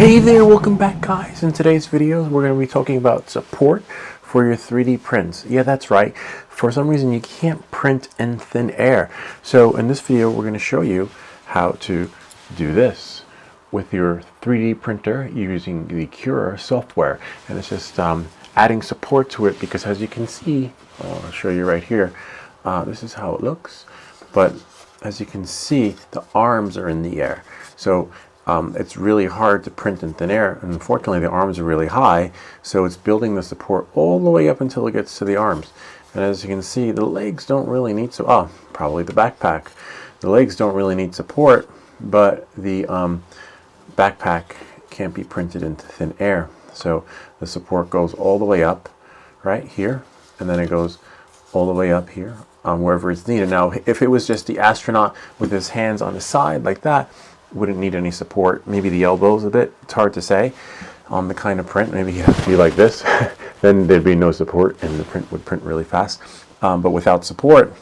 Hey there, welcome back guys. In today's video, we're going to be talking about support for your 3D prints. Yeah, that's right. For some reason, you can't print in thin air. So in this video, we're going to show you how to do this with your 3D printer using the Cura software. And it's just adding support to it because as you can see, I'll show you right here, this is how it looks. But as you can see, the arms are in the air. So it's really hard to print in thin air, and unfortunately the arms are really high, so it's building the support all the way up until it gets to the arms. And as you can see, the legs don't really need probably the backpack. The legs don't really need support, but the backpack can't be printed into thin air. So the support goes all the way up right here, and then it goes all the way up here wherever it's needed. Now, if it was just the astronaut with his hands on his side like that, wouldn't need any support. Maybe the elbows a bit. It's hard to say on the kind of print. Maybe you have to be like this. Then there'd be no support and the print would print really fast. But without support,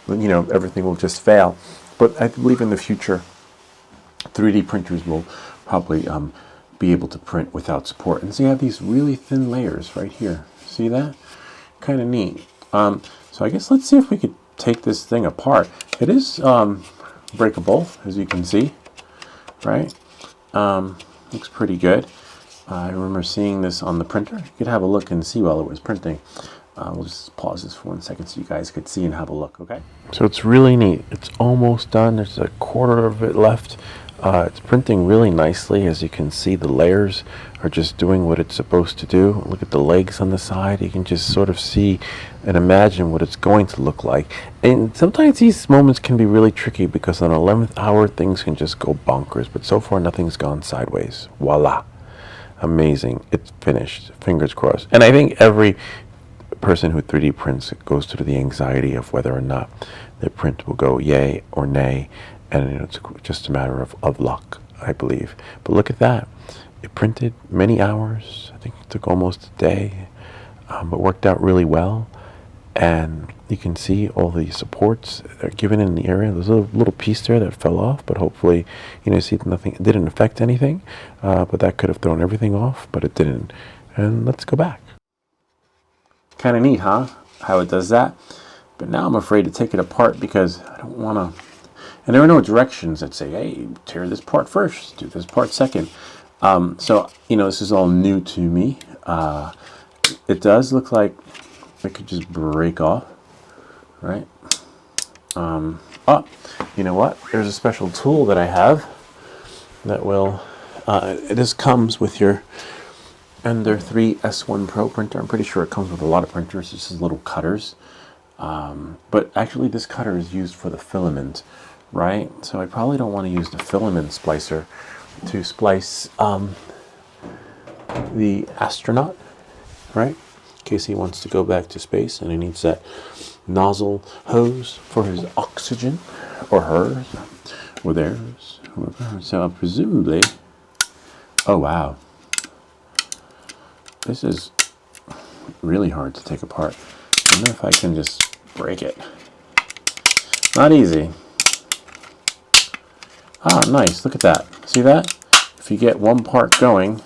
you know, everything will just fail. But I believe in the future, 3D printers will probably be able to print without support. And so you have these really thin layers right here. See that? Kind of neat. So I guess let's see if we could take this thing apart. It is breakable, as you can see. Right? Looks pretty good. I remember seeing this on the printer. You could have a look and see while it was printing. We'll just pause this for 1 second so you guys could see and have a look, okay? So it's really neat. It's almost done. There's a quarter of it left. It's printing really nicely. As you can see, the layers are just doing what it's supposed to do. Look at the legs on the side. You can just sort of see and imagine what it's going to look like. And sometimes these moments can be really tricky because on 11th hour, things can just go bonkers. But so far, nothing's gone sideways. Voila. Amazing. It's finished. Fingers crossed. And I think every person who 3D prints goes through the anxiety of whether or not their print will go yay or nay. And you know, it's just a matter of luck, I believe. But look at that. It printed many hours. I think it took almost a day, but worked out really well. And you can see all the supports that are given in the area. There's a little piece there that fell off, but hopefully, you know, see nothing. It didn't affect anything, but that could have thrown everything off, but it didn't. And let's go back. Kind of neat, huh? How it does that. But now I'm afraid to take it apart because I don't want to. And there are no directions that say, hey, tear this part first, do this part second. So, you know, this is all new to me. It does look like it could just break off, right? Oh, you know what? There's a special tool that I have that will, it just comes with your Ender 3 S1 Pro printer. I'm pretty sure it comes with a lot of printers. This is little cutters. But actually this cutter is used for the filament. Right, so I probably don't want to use the filament splicer to splice the astronaut, right? In case he wants to go back to space and he needs that nozzle hose for his oxygen, or hers, or theirs, whoever. So presumably, oh wow, this is really hard to take apart. I don't know if I can just break it. Not easy. Ah, nice. Look at that. See that? If you get one part going,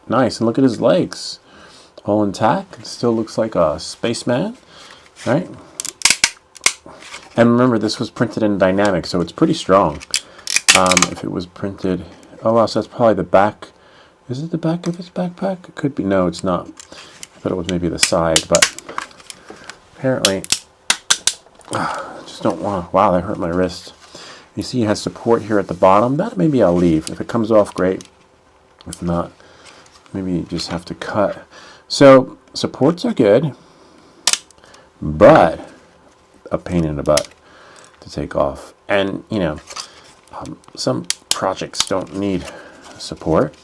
nice. And look at his legs. All intact. It still looks like a spaceman, right? And remember, this was printed in dynamic, so it's pretty strong. If it was printed... Oh, wow, so that's probably the back. Is it the back of his backpack? It could be. No, it's not. I thought it was maybe the side, but apparently... I just don't want to... Wow, that hurt my wrist. You see it has support here at the bottom. That maybe I'll leave. If it comes off, great. If not, maybe you just have to cut. So supports are good, but a pain in the butt to take off. And, you know, some projects don't need support.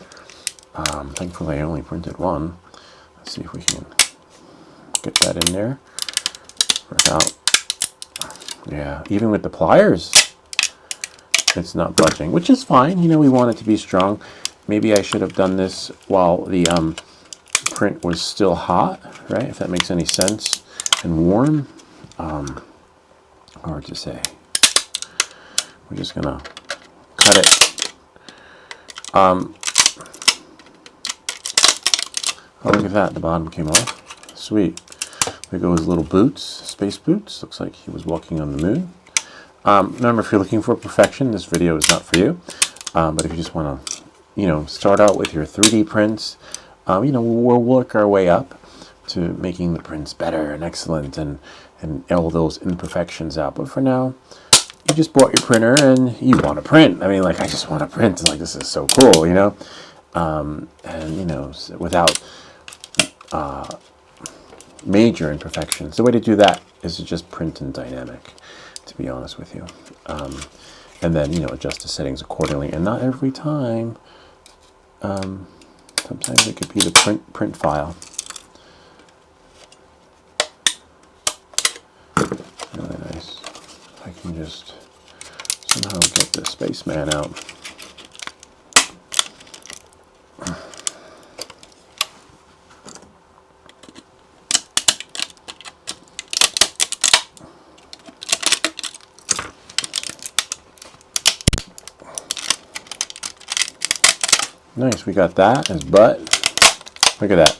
Thankfully, I only printed one. Let's see if we can get that in there without, yeah, even with the pliers, it's not budging, which is fine. You know, we want it to be strong. Maybe I should have done this while the print was still hot, right? If that makes any sense. And warm. Hard to say. We're just gonna cut it. Oh, look at that. The bottom came off. Sweet. There go his little boots, space boots. Looks like he was walking on the moon. Remember, if you're looking for perfection, this video is not for you. But if you just want to, start out with your 3D prints, we'll work our way up to making the prints better and excellent and all those imperfections out. But for now, you just bought your printer and you want to print. I mean, like, I just want to print. Like, this is so cool, without major imperfections. The way to do that is to just print in dynamic, to be honest with you. And then, adjust the settings accordingly. And not every time. Sometimes it could be the print file. Really nice. I can just somehow get the spaceman out. Nice, we got that, his butt. Look at that.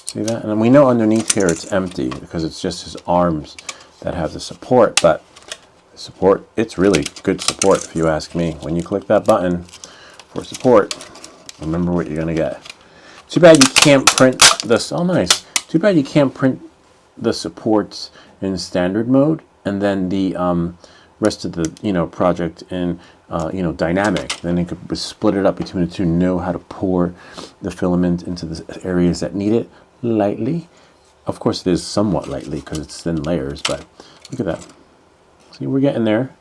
See that? And we know underneath here it's empty because it's just his arms that have the support, but the support, it's really good support if you ask me. When you click that button for support, remember what you're going to get. Too bad you can't print this. Oh, nice. Too bad you can't print the supports in standard mode and then the rest of the project in dynamic. Then you could split it up between the two, know how to pour the filament into the areas that need it lightly. Of course it is somewhat lightly because it's thin layers, but look at that. See, we're getting there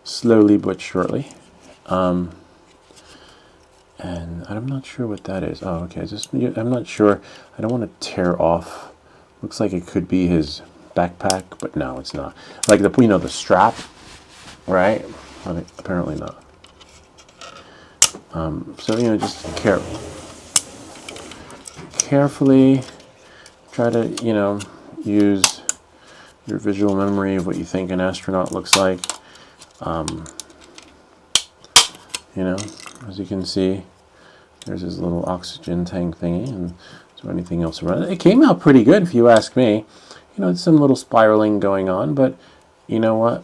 slowly but surely. And I'm not sure what that is. Oh, okay. I'm not sure. I don't want to tear off. Looks like it could be his backpack, but no, it's not. Like the strap, right? Apparently not. So just carefully try to use your visual memory of what you think an astronaut looks like. As you can see, there's his little oxygen tank thingy, and is there anything else around it? It came out pretty good, if you ask me. It's some little spiraling going on, but you know what?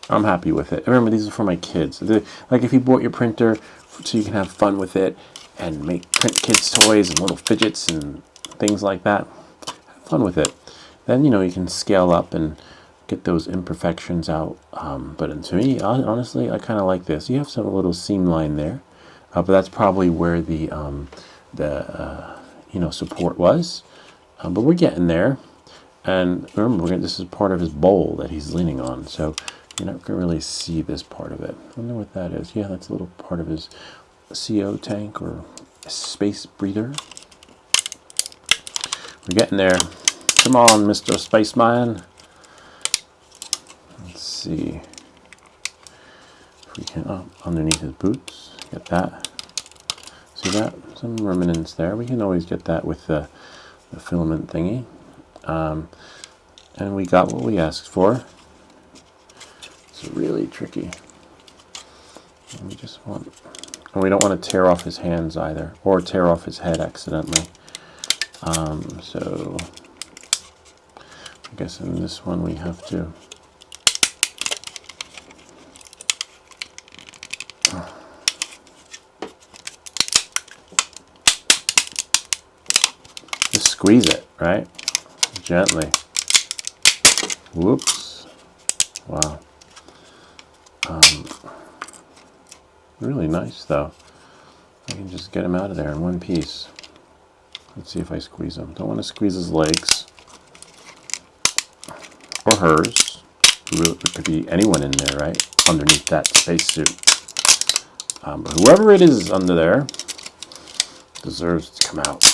I'm happy with it. Remember, these are for my kids. Like, if you bought your printer so you can have fun with it and print kids' toys and little fidgets and things like that, have fun with it. Then, you can scale up and get those imperfections out. But to me, honestly, I kind of like this. You have some little seam line there, but that's probably where the support was. But we're getting there. And remember, this is part of his bowl that he's leaning on, so you're not going to really see this part of it. I wonder what that is. Yeah, that's a little part of his CO tank or space breather. We're getting there. Come on, Mr. Spaceman. Let's see if we can, underneath his boots, get that. See that? Some remnants there. We can always get that with the filament thingy. And we got what we asked for. It's really tricky. And we don't want to tear off his hands either, or tear off his head accidentally. So I guess in this one we have to just squeeze it, right? Gently. Whoops. Wow. Really nice, though. I can just get him out of there in one piece. Let's see if I squeeze him. Don't want to squeeze his legs. Or hers. It could be anyone in there, right? Underneath that spacesuit. But whoever it is under there deserves to come out.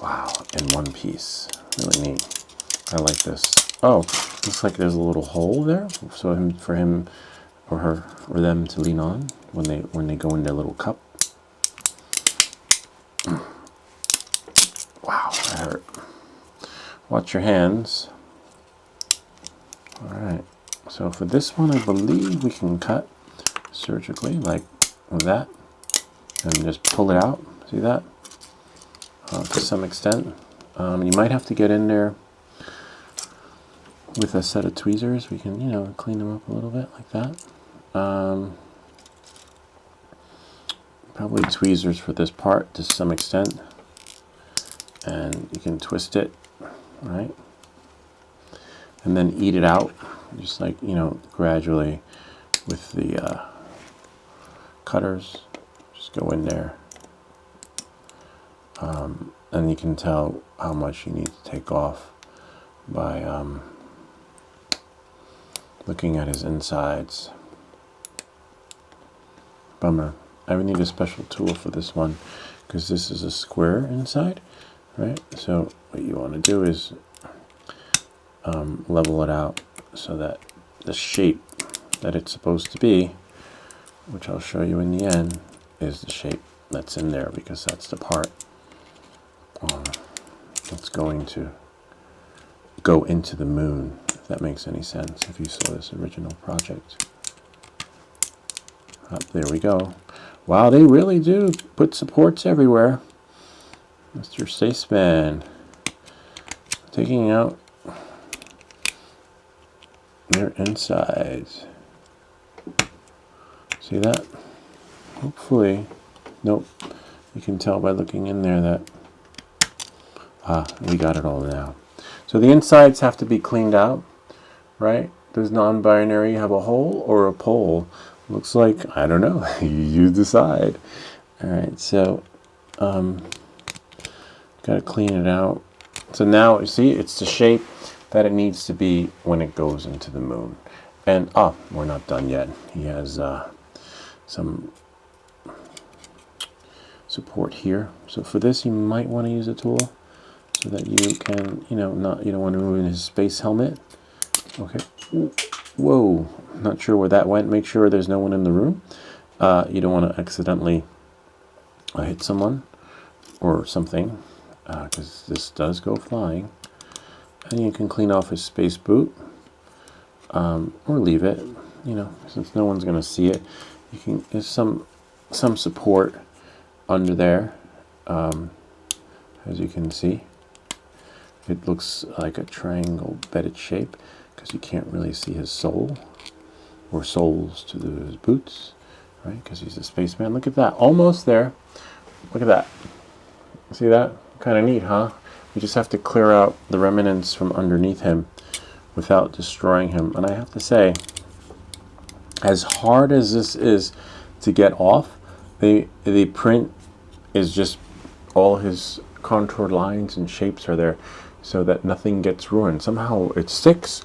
Wow, in one piece. Really neat. I like this. Oh, looks like there's a little hole there, so for him or her or them to lean on when they go in their little cup. Wow, that hurt. Watch your hands. All right. So for this one, I believe we can cut surgically, like that, and just pull it out. See that? to some extent. You might have to get in there with a set of tweezers. We can, clean them up a little bit like that. Probably tweezers for this part to some extent. And you can twist it, right? And then eat it out, just like, gradually with the cutters. Just go in there. And you can tell how much you need to take off by looking at his insides. Bummer. I would need a special tool for this one because this is a square inside, right? So what you want to do is level it out so that the shape that it's supposed to be, which I'll show you in the end, is the shape that's in there, because that's the part that's going to go into the moon, if that makes any sense, if you saw this original project. There we go. Wow, they really do put supports everywhere. Mr. Spaceman taking out their insides. See that? Hopefully, nope. You can tell by looking in there that, we got it all now. So the insides have to be cleaned out, right? Does non-binary have a hole or a pole? Looks like, I don't know, you decide. All right, so got to clean it out. So now, you see, it's the shape that it needs to be when it goes into the moon. And, we're not done yet. He has some support here. So for this, you might want to use a tool so that you can, you don't want to ruin his space helmet. Okay. Whoa, not sure where that went. Make sure there's no one in the room. You don't want to accidentally hit someone or something, because this does go flying. And you can clean off his space boot, or leave it, since no one's going to see it. You can, there's some support under there, as you can see. It looks like a triangle bedded shape because you can't really see his sole or soles to his boots, right? Because he's a spaceman. Look at that, almost there. Look at that. See that? Kind of neat, huh? We just have to clear out the remnants from underneath him without destroying him. And I have to say, as hard as this is to get off, the print is just, all his contoured lines and shapes are there so that nothing gets ruined. Somehow it sticks,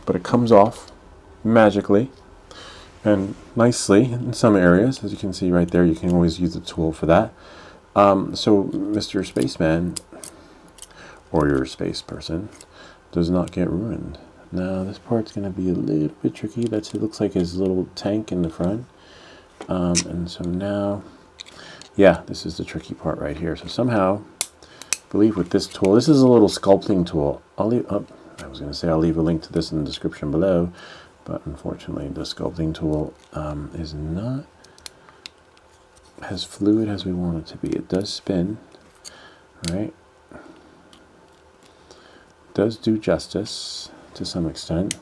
but it comes off magically and nicely in some areas. As you can see right there, you can always use a tool for that. So Mr. Spaceman, or your space person, does not get ruined. Now this part's going to be a little bit tricky. It looks like his little tank in the front. And so now, yeah, this is the tricky part right here. So somehow, I believe with this tool, this is a little sculpting tool. I was going to say I'll leave a link to this in the description below, but unfortunately the sculpting tool is not as fluid as we want it to be. It does spin, right? It does do justice to some extent.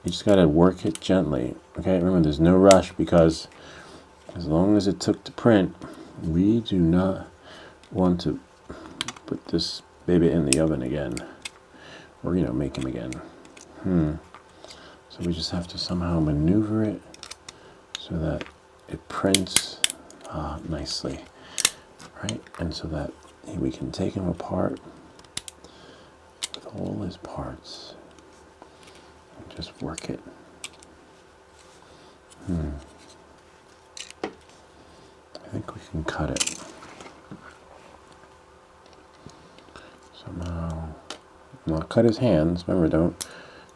You just got to work it gently. Okay, remember there's no rush, because as long as it took to print, we do not want to put this baby in the oven again, or make him again. So we just have to somehow maneuver it so that it prints nicely, right? And so that we can take him apart with all his parts and just work it. I think we can cut it somehow. Not cut his hands, remember, don't.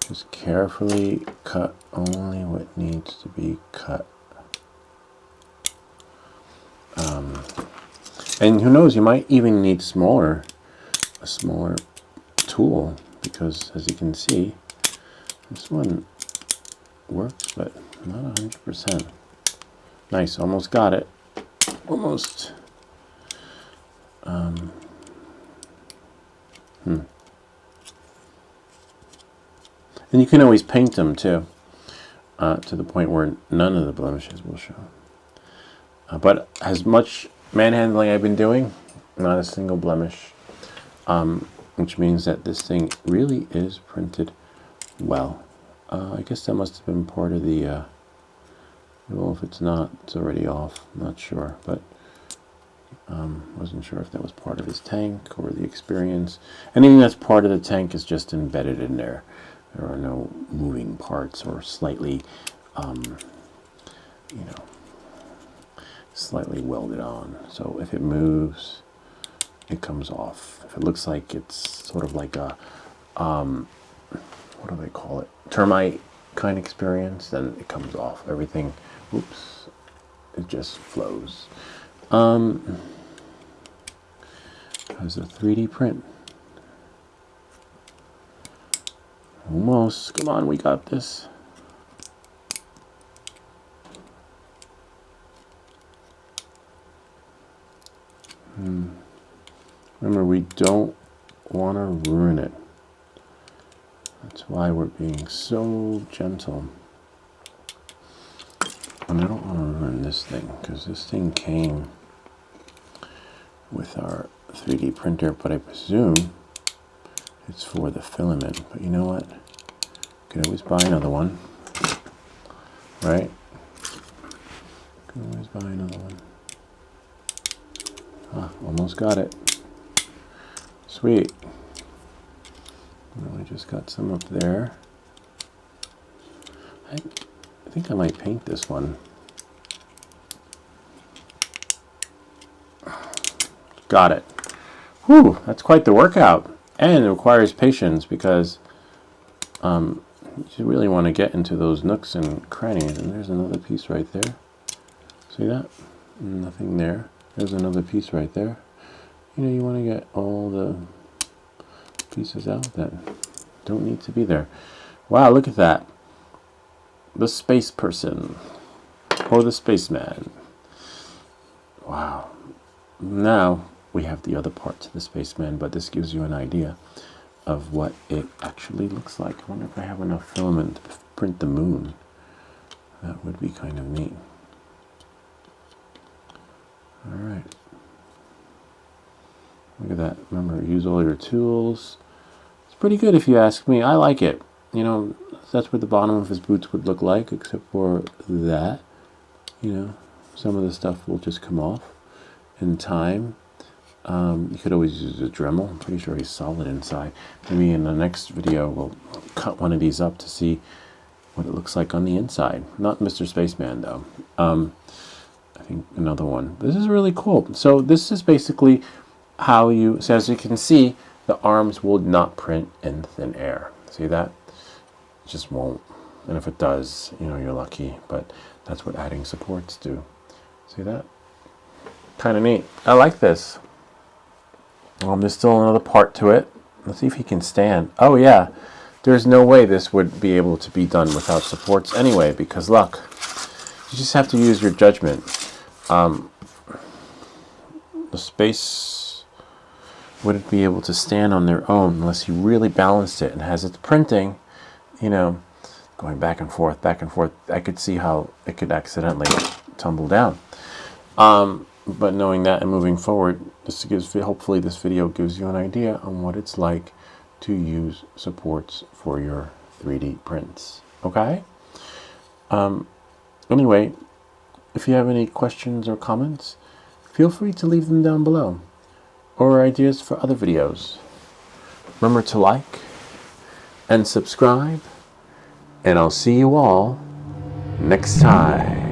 Just carefully cut only what needs to be cut. And who knows, you might even need a smaller tool, because as you can see, this one works, but not 100%. Nice, almost got it. Almost. And you can always paint them too, to the point where none of the blemishes will show. But as much manhandling I've been doing, not a single blemish, which means that this thing really is printed well. I guess that must have been part of the, well, if it's not, it's already off, I'm not sure, but wasn't sure if that was part of his tank or the experience. Anything that's part of the tank is just embedded in there. There are no moving parts or slightly, slightly welded on. So if it moves, it comes off. If it looks like it's sort of like a, what do they call it? Termite kind of experience, then it comes off. Everything, oops, it just flows. Has a 3D print. Almost. Come on, we got this. Remember, we don't want to ruin it. That's why we're being so gentle. And I don't want to ruin this thing, because this thing came with our 3D printer, but I presume it's for the filament. But you know what? You can always buy another one, right? You can always buy another one. Ah, almost got it. Sweet. Well, I just got some up there. I think I might paint this one. Got it. Whew, that's quite the workout. And it requires patience because you really want to get into those nooks and crannies. And there's another piece right there. See that? Nothing there. There's another piece right there. You know, you want to get all the pieces out that don't need to be there. Wow, look at that. The space person. Or the spaceman. Wow. Now we have the other part to the spaceman, but this gives you an idea of what it actually looks like. I wonder if I have enough filament to print the moon. That would be kind of neat. All right. Look at that. Remember, use all your tools. It's pretty good if you ask me. I like it. You know, that's what the bottom of his boots would look like, except for that. You know, some of the stuff will just come off in time. You could always use a Dremel. I'm pretty sure he's solid inside. Maybe in the next video we'll cut one of these up to see what it looks like on the inside. Not Mr. Spaceman though. I think another one. This is really cool. So this is basically how you, so as you can see, the arms will not print in thin air. See that? It just won't. And if it does, you know, you're lucky. But that's what adding supports do. See that? Kind of neat. I like this. There's still another part to it. Let's see if he can stand. Oh yeah, there's no way this would be able to be done without supports anyway, because look, you just have to use your judgment. The space wouldn't be able to stand on their own unless you really balanced it, and as it's printing, you know, going back and forth, I could see how it could accidentally tumble down. But knowing that and moving forward, this gives, hopefully this video gives you an idea on what it's like to use supports for your 3D prints. Okay? Anyway, if you have any questions or comments, feel free to leave them down below, or ideas for other videos. Remember to like and subscribe, and I'll see you all next time.